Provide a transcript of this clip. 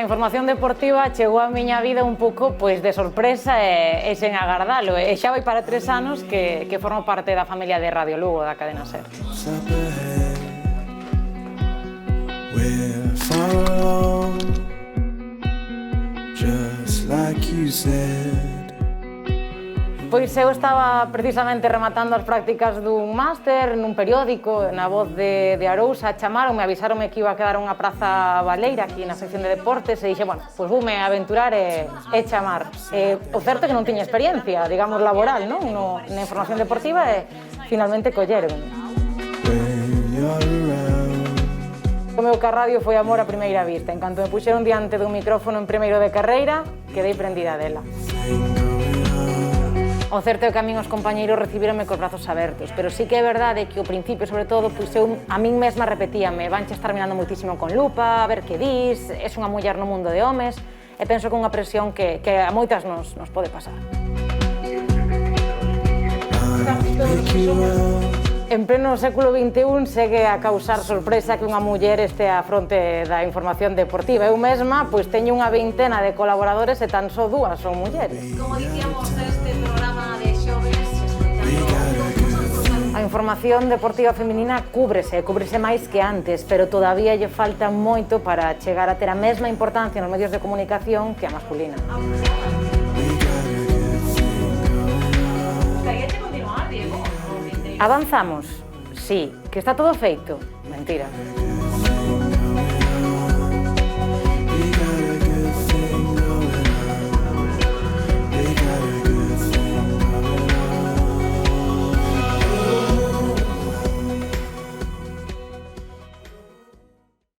A información deportiva chegou á miña vida un pouco de sorpresa e sen agardalo. E xa vai para 3 anos que formo parte da familia de Radio Lugo, da cadena SER. Pois eu estaba precisamente rematando as prácticas dun máster nun periódico, na Voz de Arousa, chamaronme, avisaronme que iba a quedar unha praza baleira aquí na sección de deportes e dixe, bueno, pois voume aventurar e chamar. O certo é que non tiña experiencia, digamos, laboral, non? Na información deportiva e finalmente colleronme. O meu ca radio foi amor a primeira vista. En canto me puxeron diante dun micrófono en primeiro de carreira, quedei prendida dela. O certo é que a min os compañeiros recibíronme cos brazos abertos, pero sí que é verdade que ao principio, sobre todo, eu a min mesma repetíame, vanche estar mirando moitísimo con lupa, a ver que dis, és unha muller no mundo de homes, e penso que é unha presión que a moitas nos pode pasar. En pleno século XXI segue a causar sorpresa que unha muller este á fronte da información deportiva. Eu mesma teño unha vintena de colaboradores e tan só 2 son mulleres. Como dicíamos neste programa de xoves, a información deportiva feminina cúbrese máis que antes, pero todavía lle falta moito para chegar a ter a mesma importancia nos medios de comunicación que a masculina. Gustaríache continuar, Diego? Avanzamos? Sí. Que está todo feito? Mentira.